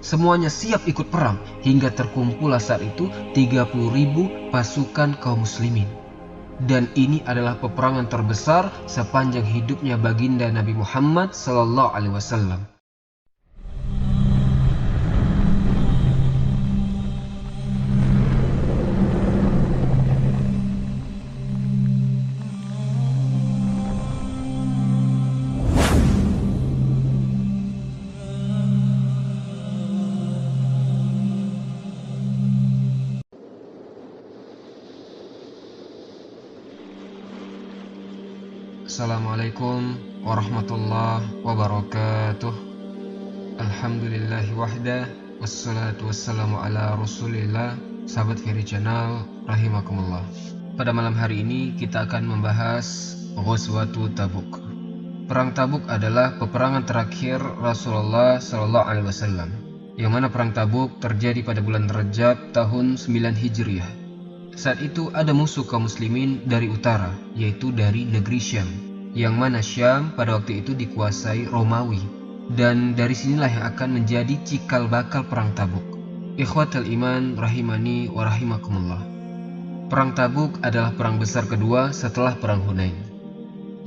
Semuanya siap ikut perang hingga terkumpullah saat itu 30.000 pasukan kaum muslimin. Dan ini adalah peperangan terbesar sepanjang hidupnya baginda Nabi Muhammad SAW. Assalamualaikum warahmatullahi wabarakatuh. Alhamdulillahi wahda, wassalatu wassalamu ala rasulillah. Sahabat Ferry Channel, rahimakumullah. Pada malam hari ini kita akan membahas Ghazwatu Tabuk. Perang Tabuk adalah peperangan terakhir Rasulullah SAW, yang mana perang Tabuk terjadi pada bulan Rajab tahun 9 Hijriah. Saat itu ada musuh kaum muslimin dari utara, yaitu dari negeri Syam, yang mana Syam pada waktu itu dikuasai Romawi. Dan dari sinilah yang akan menjadi cikal bakal perang Tabuk. Ikhwatal iman rahimani wa rahimakumullah. Perang Tabuk adalah perang besar kedua setelah perang Hunain,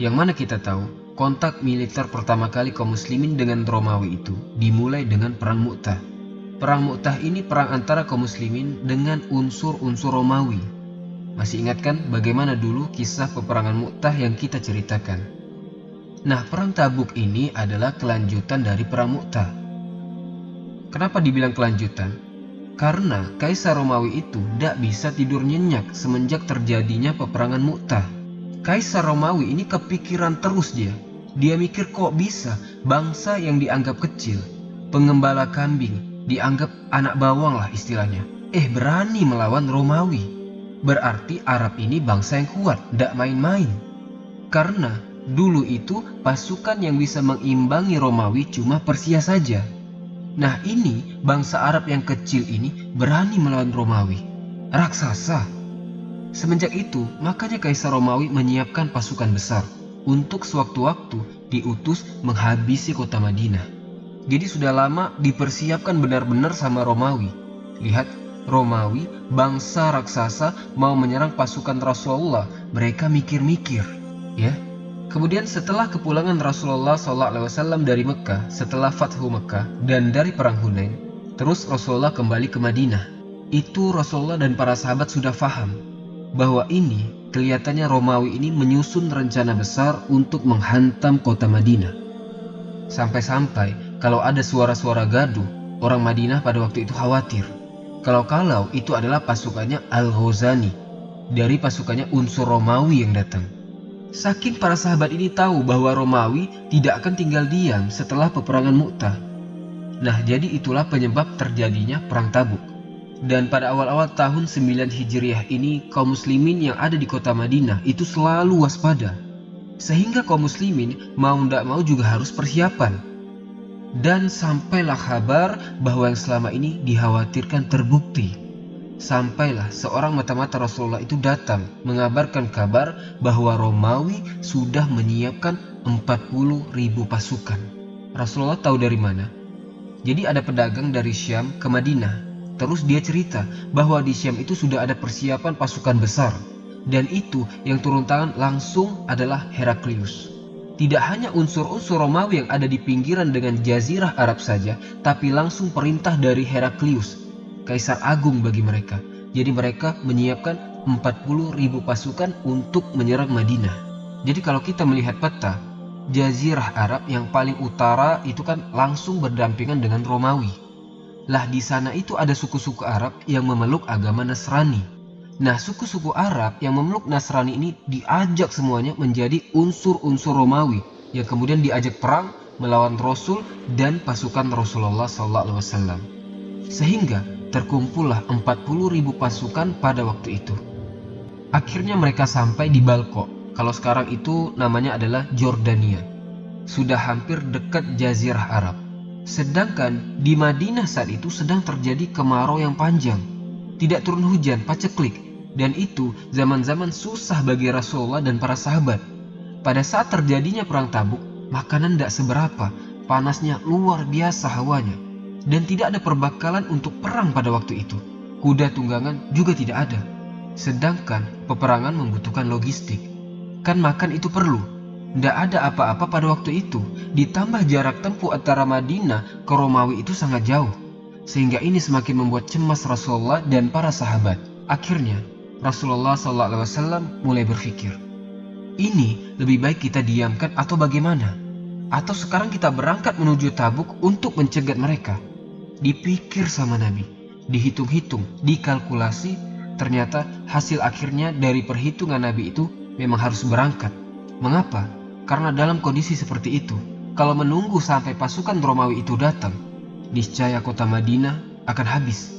yang mana kita tahu kontak militer pertama kali kaum muslimin dengan Romawi itu dimulai dengan perang Mu'tah. Perang Mu'tah ini perang antara kaum muslimin dengan unsur-unsur Romawi. Masih ingat kan bagaimana dulu kisah peperangan Mu'tah yang kita ceritakan? Nah, perang Tabuk ini adalah kelanjutan dari perang Mu'tah. Kenapa dibilang kelanjutan? Karena Kaisar Romawi itu tidak bisa tidur nyenyak semenjak terjadinya peperangan Mu'tah. Kaisar Romawi ini kepikiran terus dia. Dia mikir kok bisa bangsa yang dianggap kecil, pengembala kambing, dianggap anak bawang lah istilahnya, berani melawan Romawi. Berarti Arab ini bangsa yang kuat, tidak main-main. Karena dulu itu pasukan yang bisa mengimbangi Romawi cuma Persia saja. Nah, ini bangsa Arab yang kecil ini berani melawan Romawi, raksasa. Semenjak itu makanya Kaisar Romawi menyiapkan pasukan besar untuk sewaktu-waktu diutus menghabisi kota Madinah. Jadi sudah lama dipersiapkan benar-benar sama Romawi. Lihat, Romawi, bangsa raksasa mau menyerang pasukan Rasulullah, mereka mikir-mikir, ya. Kemudian setelah kepulangan Rasulullah SAW dari Mekah, setelah Fathu Mekah dan dari perang Hunain, terus Rasulullah kembali ke Madinah. Itu Rasulullah dan para sahabat sudah paham bahwa ini kelihatannya Romawi ini menyusun rencana besar untuk menghantam kota Madinah. Sampai-sampai kalau ada suara-suara gaduh, orang Madinah pada waktu itu khawatir. Kalau itu adalah pasukannya Al-Ghazani, dari pasukannya unsur Romawi yang datang. Saking para sahabat ini tahu bahwa Romawi tidak akan tinggal diam setelah peperangan Mu'tah. Nah, jadi itulah penyebab terjadinya perang Tabuk. Dan pada awal-awal tahun 9 Hijriah ini, kaum muslimin yang ada di kota Madinah itu selalu waspada. Sehingga kaum muslimin mau tidak mau juga harus persiapan. Dan sampailah kabar bahwa yang selama ini dikhawatirkan terbukti. Sampailah seorang mata-mata Rasulullah itu datang mengabarkan kabar bahwa Romawi sudah menyiapkan 40.000 pasukan. Rasulullah tahu dari mana? Jadi ada pedagang dari Syam ke Madinah. Terus dia cerita bahwa di Syam itu sudah ada persiapan pasukan besar. Dan itu yang turun tangan langsung adalah Heraklius. Tidak hanya unsur-unsur Romawi yang ada di pinggiran dengan Jazirah Arab saja, tapi langsung perintah dari Heraklius, Kaisar Agung bagi mereka. Jadi mereka menyiapkan 40.000 pasukan untuk menyerang Madinah. Jadi kalau kita melihat peta, Jazirah Arab yang paling utara itu kan langsung berdampingan dengan Romawi. Lah di sana itu ada suku-suku Arab yang memeluk agama Nasrani. Nah, suku-suku Arab yang memeluk Nasrani ini diajak semuanya menjadi unsur-unsur Romawi yang kemudian diajak perang melawan Rasul dan pasukan Rasulullah SAW. Sehingga terkumpullah 40.000 pasukan pada waktu itu. Akhirnya mereka sampai di Balko. Kalau sekarang itu namanya adalah Jordania. Sudah hampir dekat Jazirah Arab. Sedangkan di Madinah saat itu sedang terjadi kemarau yang panjang. Tidak turun hujan, paceklik. Dan itu zaman-zaman susah bagi Rasulullah dan para sahabat. Pada saat terjadinya perang Tabuk, makanan tidak seberapa, panasnya luar biasa hawanya. Dan tidak ada perbekalan untuk perang pada waktu itu. Kuda tunggangan juga tidak ada. Sedangkan peperangan membutuhkan logistik. Kan makan itu perlu. Tidak ada apa-apa pada waktu itu. Ditambah jarak tempuh antara Madinah ke Romawi itu sangat jauh. Sehingga ini semakin membuat cemas Rasulullah dan para sahabat. Akhirnya Rasulullah SAW mulai berpikir, ini lebih baik kita diamkan atau bagaimana? Atau sekarang kita berangkat menuju Tabuk untuk mencegat mereka? Dipikir sama Nabi, dihitung-hitung, dikalkulasi, ternyata hasil akhirnya dari perhitungan Nabi itu memang harus berangkat. Mengapa? Karena dalam kondisi seperti itu, kalau menunggu sampai pasukan Romawi itu datang, niscaya kota Madinah akan habis.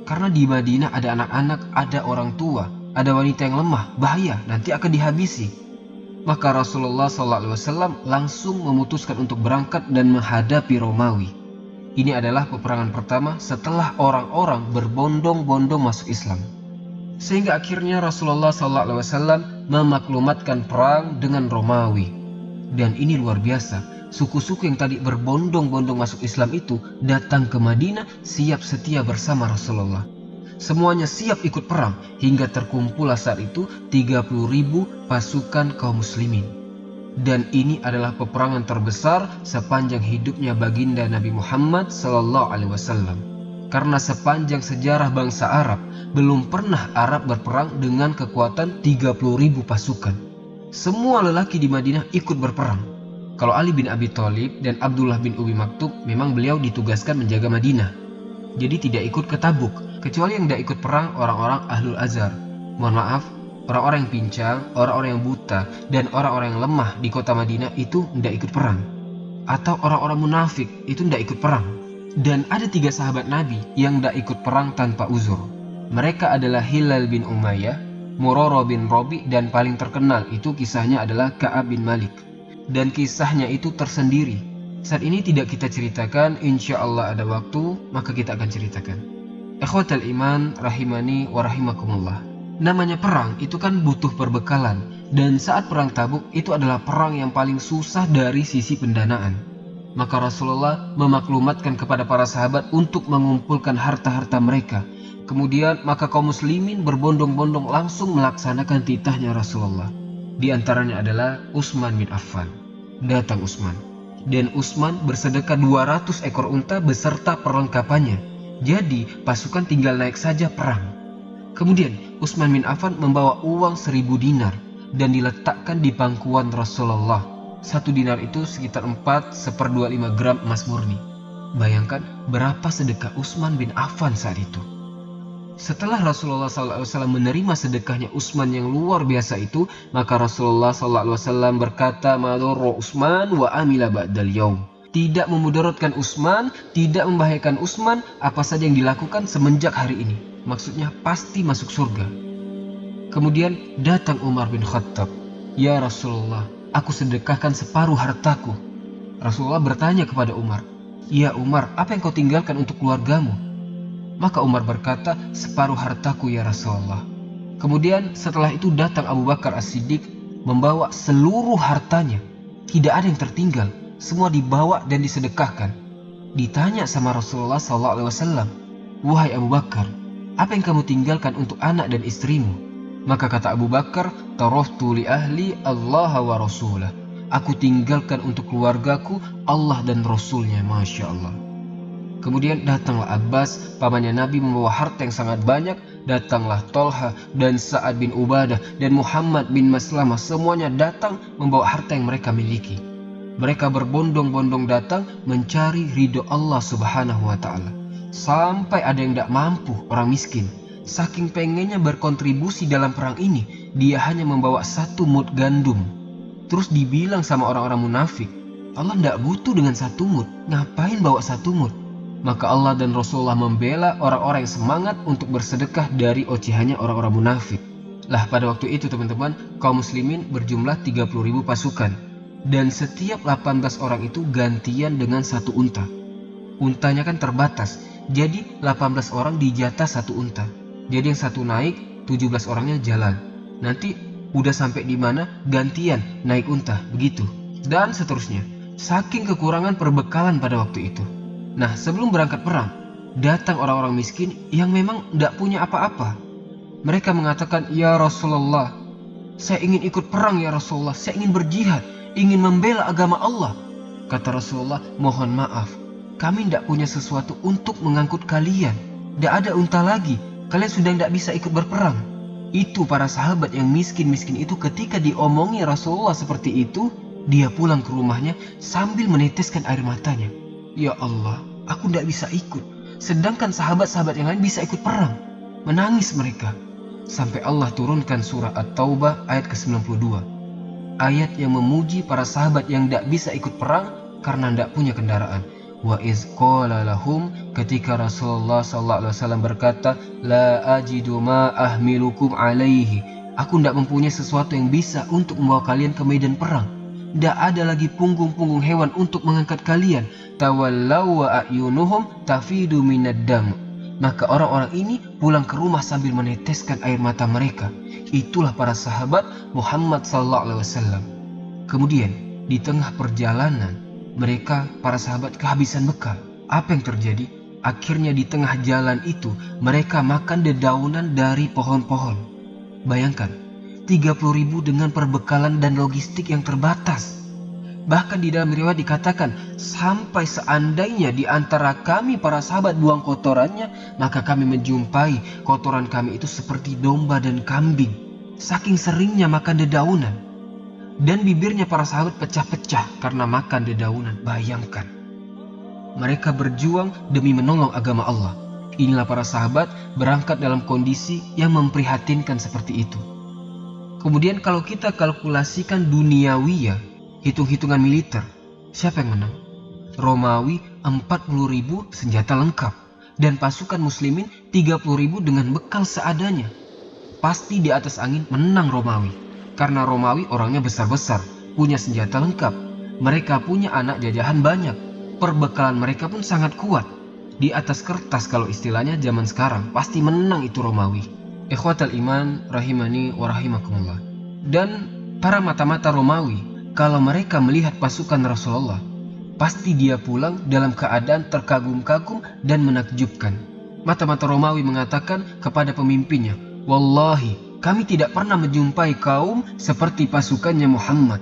Karena di Madinah ada anak-anak, ada orang tua, ada wanita yang lemah, bahaya, nanti akan dihabisi. Maka Rasulullah SAW langsung memutuskan untuk berangkat dan menghadapi Romawi. Ini adalah peperangan pertama setelah orang-orang berbondong-bondong masuk Islam. Sehingga akhirnya Rasulullah SAW memaklumatkan perang dengan Romawi. Dan ini luar biasa, suku-suku yang tadi berbondong-bondong masuk Islam itu datang ke Madinah siap setia bersama Rasulullah. Semuanya siap ikut perang hingga terkumpullah saat itu 30.000 pasukan kaum muslimin. Dan ini adalah peperangan terbesar sepanjang hidupnya baginda Nabi Muhammad SAW. Karena sepanjang sejarah bangsa Arab, belum pernah Arab berperang dengan kekuatan 30.000 pasukan. Semua lelaki di Madinah ikut berperang. Kalau Ali bin Abi Thalib dan Abdullah bin Umi Maktub memang beliau ditugaskan menjaga Madinah. Jadi tidak ikut ke Tabuk, kecuali yang tidak ikut perang orang-orang Ahlul Azhar. Mohon maaf, orang-orang yang pincang, orang-orang yang buta, dan orang-orang yang lemah di kota Madinah itu tidak ikut perang. Atau orang-orang munafik itu tidak ikut perang. Dan ada 3 sahabat Nabi yang tidak ikut perang tanpa uzur. Mereka adalah Hilal bin Umayyah, Murarah bin Rabi, dan paling terkenal itu kisahnya adalah Ka'ab bin Malik. Dan kisahnya itu tersendiri. Saat ini tidak kita ceritakan, insya Allah ada waktu maka kita akan ceritakan. Ikhwatal iman rahimani wa rahimakumullah. Namanya perang itu kan butuh perbekalan. Dan saat perang Tabuk itu adalah perang yang paling susah dari sisi pendanaan. Maka Rasulullah memaklumatkan kepada para sahabat untuk mengumpulkan harta-harta mereka. Kemudian maka kaum muslimin berbondong-bondong langsung melaksanakan titahnya Rasulullah. Di antaranya adalah Utsman bin Affan. Datang Utsman. Dan Utsman bersedekah 200 ekor unta beserta perlengkapannya. Jadi pasukan tinggal naik saja perang. Kemudian Utsman bin Affan membawa uang 1000 dinar dan diletakkan di pangkuan Rasulullah. 1 dinar itu sekitar 4/125 gram emas murni. Bayangkan berapa sedekah Utsman bin Affan saat itu. Setelah Rasulullah SAW menerima sedekahnya Utsman yang luar biasa itu, maka Rasulullah SAW berkata, "Madorro Utsman wa amila ba'dal yaum." Tidak memudaratkan Utsman, tidak membahayakan Utsman, apa saja yang dilakukan semenjak hari ini. Maksudnya pasti masuk surga. Kemudian datang Umar bin Khattab. "Ya Rasulullah, aku sedekahkan separuh hartaku." Rasulullah bertanya kepada Umar, "Ya Umar, apa yang kau tinggalkan untuk keluargamu?" Maka Umar berkata, "Separuh hartaku ya Rasulullah." Kemudian setelah itu datang Abu Bakar As-Siddiq membawa seluruh hartanya. Tidak ada yang tertinggal, semua dibawa dan disedekahkan. Ditanya sama Rasulullah SAW, "Wahai Abu Bakar, apa yang kamu tinggalkan untuk anak dan istrimu?" Maka kata Abu Bakar, "Tarohtu li ahli Allah wa Rasulah." Aku tinggalkan untuk keluargaku Allah dan Rasulnya. Masya Allah. Kemudian datanglah Abbas, pamannya Nabi, membawa harta yang sangat banyak. Datanglah Tolha dan Sa'ad bin Ubadah dan Muhammad bin Maslamah. Semuanya datang membawa harta yang mereka miliki. Mereka berbondong-bondong datang mencari ridho Allah Subhanahu wa ta'ala. Sampai ada yang tidak mampu, orang miskin. Saking pengennya berkontribusi dalam perang ini, dia hanya membawa 1 mud gandum. Terus dibilang sama orang-orang munafik, Allah tidak butuh dengan 1 mud, ngapain bawa 1 mud? Maka Allah dan Rasulullah membela orang-orang yang semangat untuk bersedekah dari ocehannya orang-orang munafik. Lah pada waktu itu teman-teman, kaum muslimin berjumlah 30.000 pasukan. Dan setiap 18 orang itu gantian dengan 1 unta. Untanya kan terbatas, jadi 18 orang dijatah 1 unta. Jadi yang 1 naik, 17 orangnya jalan. Nanti udah sampai di mana gantian naik unta, begitu. Dan seterusnya. Saking kekurangan perbekalan pada waktu itu. Nah, sebelum berangkat perang, datang orang-orang miskin yang memang tidak punya apa-apa. Mereka mengatakan, "Ya Rasulullah, saya ingin ikut perang ya Rasulullah, saya ingin berjihad, ingin membela agama Allah." Kata Rasulullah, "Mohon maaf, kami tidak punya sesuatu untuk mengangkut kalian. Tidak ada unta lagi, kalian sudah tidak bisa ikut berperang." Itu para sahabat yang miskin-miskin itu ketika diomongi Rasulullah seperti itu, dia pulang ke rumahnya sambil meneteskan air matanya. "Ya Allah, aku tidak bisa ikut. Sedangkan sahabat-sahabat yang lain bisa ikut perang." Menangis mereka. Sampai Allah turunkan surah At-Taubah ayat ke-92. Ayat yang memuji para sahabat yang tidak bisa ikut perang karena tidak punya kendaraan. Wa iz qala lahum, ketika Rasulullah SAW berkata, "La ajidu ma ahmilukum alaihi." Aku tidak mempunyai sesuatu yang bisa untuk membawa kalian ke medan perang. Tidak ada lagi punggung-punggung hewan untuk mengangkat kalian. Tawallaw wa a'yunuhum tafidu minad dam. Maka orang-orang ini pulang ke rumah sambil meneteskan air mata mereka. Itulah para sahabat Muhammad SAW. Kemudian di tengah perjalanan mereka, para sahabat, kehabisan bekal. Apa yang terjadi? Akhirnya di tengah jalan itu mereka makan dedaunan dari pohon-pohon. Bayangkan, 30.000 dengan perbekalan dan logistik yang terbatas. Bahkan di dalam riwayat dikatakan, sampai seandainya di antara kami para sahabat buang kotorannya, maka kami menjumpai kotoran kami itu seperti domba dan kambing. Saking seringnya makan dedaunan. Dan bibirnya para sahabat pecah-pecah karena makan dedaunan. Bayangkan. Mereka berjuang demi menolong agama Allah. Inilah para sahabat berangkat dalam kondisi yang memprihatinkan seperti itu. Kemudian kalau kita kalkulasikan duniawiyah, hitung-hitungan militer, siapa yang menang? Romawi 40.000 senjata lengkap. Dan pasukan muslimin 30.000 dengan bekal seadanya. Pasti di atas angin menang Romawi. Karena Romawi orangnya besar-besar, punya senjata lengkap. Mereka punya anak jajahan banyak. Perbekalan mereka pun sangat kuat. Di atas kertas kalau istilahnya zaman sekarang, pasti menang itu Romawi. Ikhwatal iman, rahimani wa rahimakumullah. Dan para mata-mata Romawi, kalau mereka melihat pasukan Rasulullah, pasti dia pulang dalam keadaan terkagum-kagum dan menakjubkan. Mata-mata Romawi mengatakan kepada pemimpinnya, "Wallahi, kami tidak pernah menjumpai kaum seperti pasukannya Muhammad.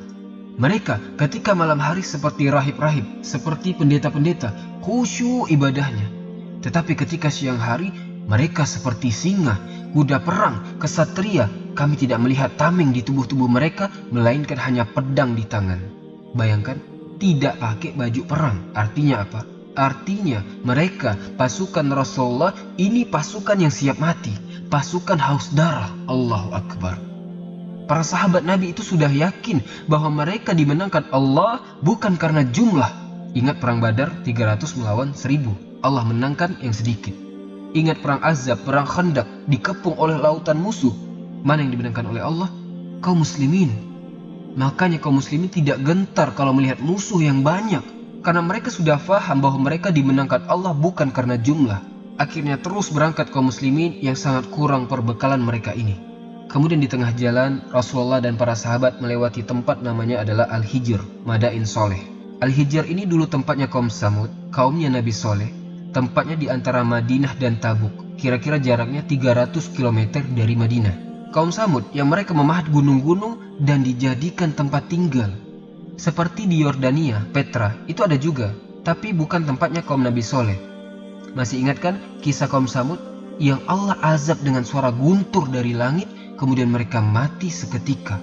Mereka ketika malam hari seperti rahib-rahib, seperti pendeta-pendeta, khusyuk ibadahnya. Tetapi ketika siang hari, mereka seperti singa, kuda perang, kesatria. Kami tidak melihat tameng di tubuh-tubuh mereka, melainkan hanya pedang di tangan." Bayangkan, tidak pakai baju perang. Artinya apa? Artinya mereka, pasukan Rasulullah, ini pasukan yang siap mati. Pasukan haus darah. Allahu Akbar. Para sahabat Nabi itu sudah yakin bahwa mereka dimenangkan Allah bukan karena jumlah. Ingat perang Badar 300 melawan 1000. Allah menangkan yang sedikit. Ingat perang Azab, perang Khandaq, dikepung oleh lautan musuh. Mana yang dimenangkan oleh Allah? Kaum muslimin. Makanya kaum muslimin tidak gentar kalau melihat musuh yang banyak. Karena mereka sudah faham bahwa mereka dimenangkan Allah bukan karena jumlah. Akhirnya terus berangkat kaum muslimin yang sangat kurang perbekalan mereka ini. Kemudian di tengah jalan, Rasulullah dan para sahabat melewati tempat namanya adalah Al-Hijr, Madain Soleh. Al-Hijr ini dulu tempatnya kaum Samud, kaumnya Nabi Soleh. Tempatnya di antara Madinah dan Tabuk, kira-kira jaraknya 300 km dari Madinah. Kaum Samud yang mereka memahat gunung-gunung dan dijadikan tempat tinggal. Seperti di Yordania, Petra, itu ada juga, tapi bukan tempatnya kaum Nabi Soleh. Masih ingat kan kisah kaum Samud yang Allah azab dengan suara guntur dari langit, kemudian mereka mati seketika.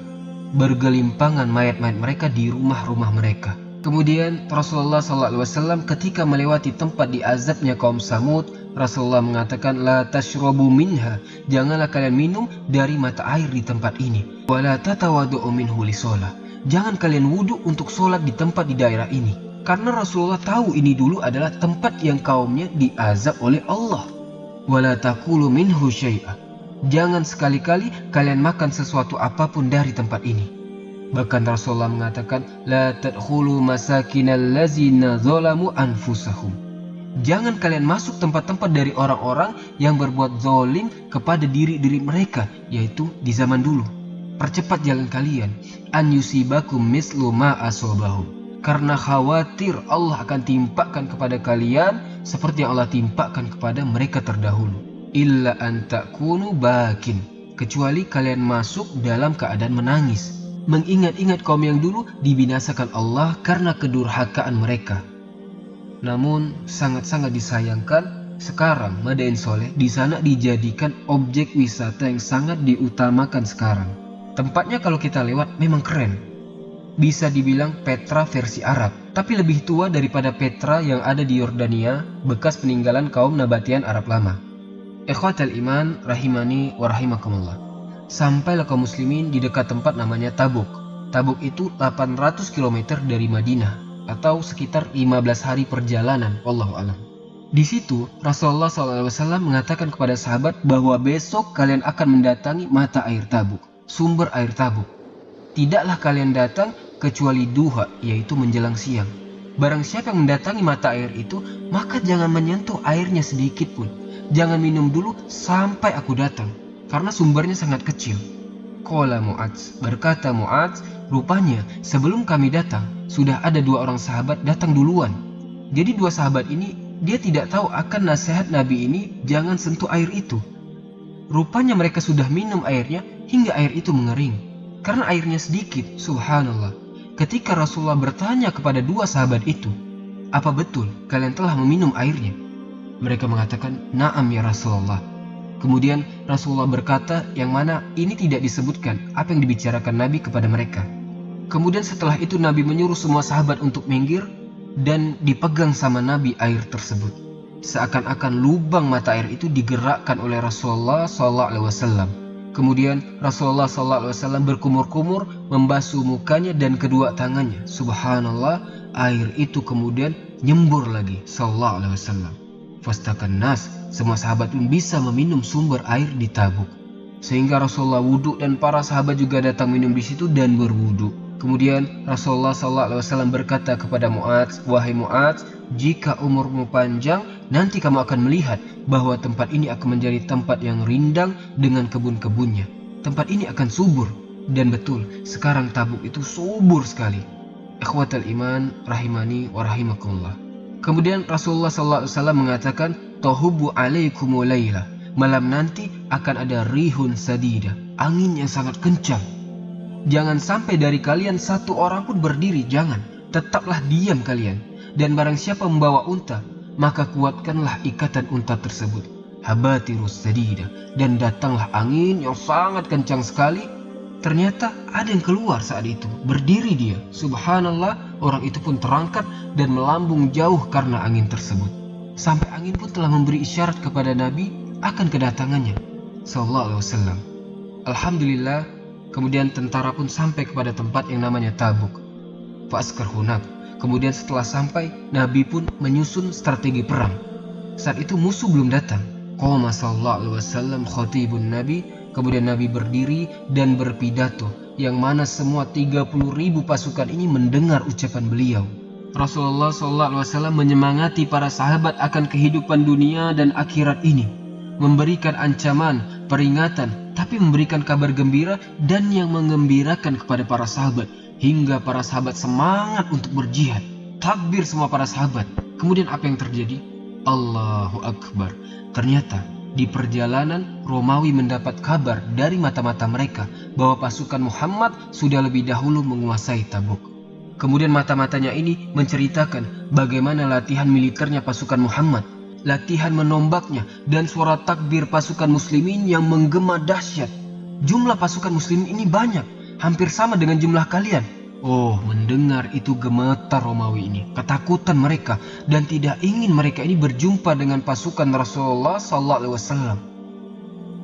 Bergelimpangan mayat-mayat mereka di rumah-rumah mereka. Kemudian Rasulullah SAW ketika melewati tempat diazabnya kaum Samud, Rasulullah mengatakan, "La tashrabu minha." Janganlah kalian minum dari mata air di tempat ini. "Wa la tatawaddu'u minhu lisolah." Jangan kalian wudhu untuk sholat di tempat di daerah ini. Karena Rasulullah tahu ini dulu adalah tempat yang kaumnya diazab oleh Allah. "Wala taqulu minhu syai'a." Jangan sekali-kali kalian makan sesuatu apapun dari tempat ini. Bahkan Rasulullah mengatakan, "La tadkhulu masakinal ladzina zalamu anfusahum." Jangan kalian masuk tempat-tempat dari orang-orang yang berbuat zalim kepada diri-diri mereka, yaitu di zaman dulu. Percepat jalan kalian. An yusibakum mislu ma asobahum. karena khawatir Allah akan timpakan kepada kalian seperti yang Allah timpakan kepada mereka terdahulu. Illa an takunu bakin, kecuali kalian masuk dalam keadaan menangis, mengingat-ingat kaum yang dulu dibinasakan Allah karena kedurhakaan mereka. Namun sangat-sangat disayangkan, sekarang Madain Soleh di sana dijadikan objek wisata yang sangat diutamakan sekarang. Tempatnya kalau kita lewat memang keren. Bisa dibilang Petra versi Arab, tapi lebih tua daripada Petra yang ada di Yordania, bekas peninggalan kaum Nabatian Arab lama. Ikhwatal iman rahimani wa rahimakumullah. Sampailah kaum muslimin di dekat tempat namanya Tabuk. Tabuk itu 800 km dari Madinah, atau sekitar 15 hari perjalanan, wallahu alam. Di situ Rasulullah SAW mengatakan kepada sahabat bahwa besok kalian akan mendatangi mata air Tabuk, sumber air Tabuk. Tidaklah kalian datang kecuali duha, yaitu menjelang siang. Barang siapa yang mendatangi mata air itu, maka jangan menyentuh airnya sedikit pun. Jangan minum dulu sampai aku datang, karena sumbernya sangat kecil. Qala Mu'adz, berkata Mu'adz, rupanya sebelum kami datang, sudah ada 2 orang sahabat datang duluan. Jadi 2 sahabat ini, dia tidak tahu akan nasihat Nabi ini, jangan sentuh air itu. Rupanya mereka sudah minum airnya hingga air itu mengering, karena airnya sedikit. Subhanallah. Ketika Rasulullah bertanya kepada 2 sahabat itu, apa betul kalian telah meminum airnya? Mereka mengatakan, na'am ya Rasulullah. Kemudian Rasulullah berkata yang mana ini tidak disebutkan apa yang dibicarakan Nabi kepada mereka. Kemudian setelah itu Nabi menyuruh semua sahabat untuk minggir dan dipegang sama Nabi air tersebut. Seakan-akan lubang mata air itu digerakkan oleh Rasulullah SAW. Kemudian Rasulullah SAW berkumur-kumur membasuh mukanya dan kedua tangannya. Subhanallah, air itu kemudian nyembur lagi SAW. Fastakan nas, semua sahabat pun bisa meminum sumber air di Tabuk. Sehingga Rasulullah wudhu dan para sahabat juga datang minum di situ dan berwudhu. Kemudian Rasulullah SAW berkata kepada Mu'adz, wahai Mu'adz, jika umurmu panjang, nanti kamu akan melihat bahwa tempat ini akan menjadi tempat yang rindang dengan kebun-kebunnya. Tempat ini akan subur. Dan betul, sekarang Tabuk itu subur sekali. Ikhwatal iman rahimani wa rahimakumullah. Kemudian Rasulullah SAW mengatakan, Tahubu alaikumul layla, malam nanti akan ada rihun sadida, angin yang sangat kencang. Jangan sampai dari kalian 1 orang pun berdiri, jangan. Tetaplah diam kalian. Dan barang siapa membawa unta, maka kuatkanlah ikatan unta tersebut. Habatirus sadida, dan datanglah angin yang sangat kencang sekali. Ternyata ada yang keluar saat itu, berdiri dia. Subhanallah, orang itu pun terangkat dan melambung jauh karena angin tersebut. Sampai angin pun telah memberi isyarat kepada Nabi akan kedatangannya sallallahu alaihi wasallam. Alhamdulillah, kemudian tentara pun sampai kepada tempat yang namanya Tabuk. Fa'askar hunak. Kemudian setelah sampai, Nabi pun menyusun strategi perang. Saat itu musuh belum datang. Qoma sallallahu alaihi wasallam khatibun Nabi. Kemudian Nabi berdiri dan berpidato, yang mana semua 30.000 pasukan ini mendengar ucapan beliau. Rasulullah SAW menyemangati para sahabat akan kehidupan dunia dan akhirat ini, memberikan ancaman, peringatan, tapi memberikan kabar gembira dan yang mengembirakan kepada para sahabat, hingga para sahabat semangat untuk berjihad. Takbir semua para sahabat. Kemudian apa yang terjadi? Allahu Akbar. Ternyata di perjalanan Romawi mendapat kabar dari mata-mata mereka bahwa pasukan Muhammad sudah lebih dahulu menguasai Tabuk. Kemudian mata-matanya ini menceritakan bagaimana latihan militernya pasukan Muhammad, latihan menombaknya, dan suara takbir pasukan muslimin yang menggema dahsyat. Jumlah pasukan muslimin ini banyak, hampir sama dengan jumlah kalian. Oh, mendengar itu gemetar Romawi ini, ketakutan mereka, dan tidak ingin mereka ini berjumpa dengan pasukan Rasulullah SAW.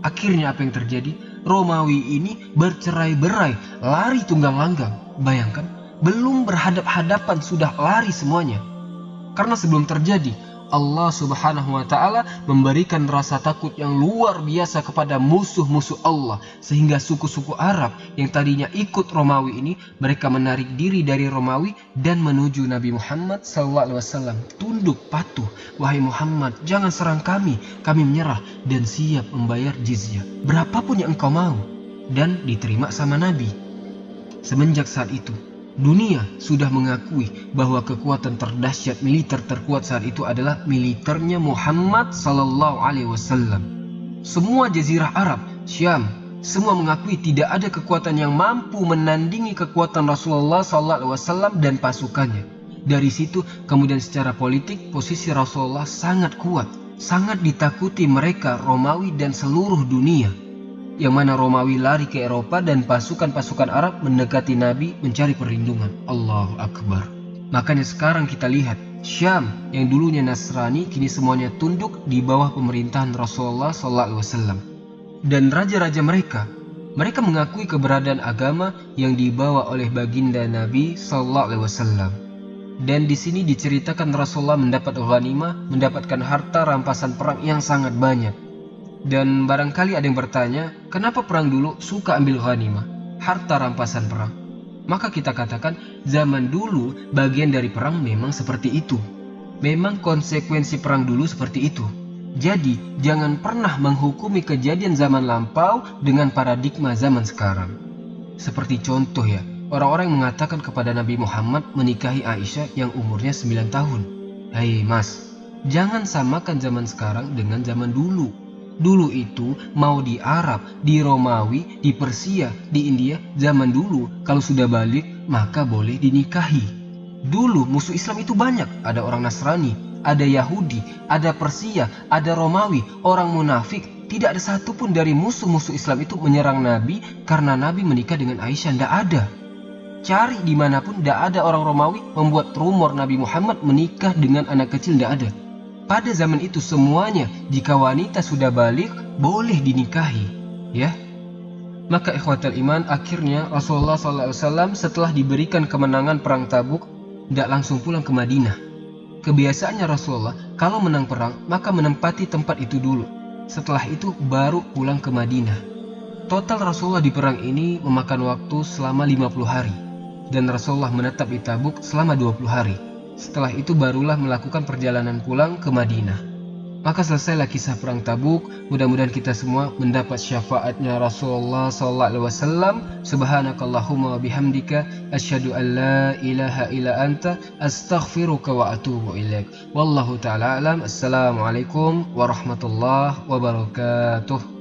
Akhirnya apa yang terjadi? Romawi ini bercerai-berai, lari tunggang langgang. Bayangkan, belum berhadap-hadapan sudah lari semuanya. Karena sebelum terjadi, Allah Subhanahu wa Ta'ala memberikan rasa takut yang luar biasa kepada musuh-musuh Allah, sehingga suku-suku Arab yang tadinya ikut Romawi ini, mereka menarik diri dari Romawi dan menuju Nabi Muhammad SAW. Tunduk patuh, wahai Muhammad, jangan serang kami menyerah dan siap membayar jizyah berapapun yang engkau mau, dan diterima sama Nabi. Semenjak saat itu, Dunia sudah mengakui bahwa kekuatan terdahsyat militer terkuat saat itu adalah militernya Muhammad sallallahu alaihi wasallam. Semua jazirah Arab, Syam, semua mengakui tidak ada kekuatan yang mampu menandingi kekuatan Rasulullah sallallahu alaihi wasallam dan pasukannya. Dari situ kemudian secara politik posisi Rasulullah sangat kuat, sangat ditakuti mereka Romawi dan seluruh dunia. Yang mana Romawi lari ke Eropa dan pasukan-pasukan Arab mendekati Nabi mencari perlindungan. Allahu Akbar. Makanya sekarang kita lihat Syam yang dulunya Nasrani kini semuanya tunduk di bawah pemerintahan Rasulullah SAW. Dan raja-raja mereka mengakui keberadaan agama yang dibawa oleh baginda Nabi SAW. Dan di sini diceritakan Rasulullah mendapat ghanimah, mendapatkan harta rampasan perang yang sangat banyak. Dan barangkali ada yang bertanya, kenapa perang dulu suka ambil ghanimah, harta rampasan perang? Maka kita katakan, zaman dulu bagian dari perang memang seperti itu. Memang konsekuensi perang dulu seperti itu. Jadi, jangan pernah menghukumi kejadian zaman lampau dengan paradigma zaman sekarang. Seperti contoh ya, orang-orang yang mengatakan kepada Nabi Muhammad menikahi Aisyah yang umurnya 9 tahun. Hai mas, jangan samakan zaman sekarang dengan zaman dulu. Dulu itu mau di Arab, di Romawi, di Persia, di India, zaman dulu kalau sudah balik maka boleh dinikahi. Dulu musuh Islam itu banyak, ada orang Nasrani, ada Yahudi, ada Persia, ada Romawi, orang munafik. Tidak ada satupun dari musuh-musuh Islam itu menyerang Nabi karena Nabi menikah dengan Aisyah, tidak ada. Cari dimanapun tidak ada orang Romawi membuat rumor Nabi Muhammad menikah dengan anak kecil, tidak ada. Pada zaman itu semuanya jika wanita sudah balik boleh dinikahi, ya. Maka ikhwatal iman, akhirnya Rasulullah SAW setelah diberikan kemenangan perang Tabuk tidak langsung pulang ke Madinah. Kebiasaannya Rasulullah kalau menang perang maka menempati tempat itu dulu. Setelah itu baru pulang ke Madinah. Total Rasulullah di perang ini memakan waktu selama 50 hari dan Rasulullah menetap di Tabuk selama 20 hari. Setelah itu barulah melakukan perjalanan pulang ke Madinah. Maka selesailah kisah perang Tabuk. Mudah-mudahan kita semua mendapat syafaatnya Rasulullah SAW. Subhanakallahumma wa bihamdika asyhadu an la ilaha illa anta astaghfiruka wa atubu ilaik. Wallahu ta'ala alam. Assalamualaikum warahmatullahi wabarakatuh.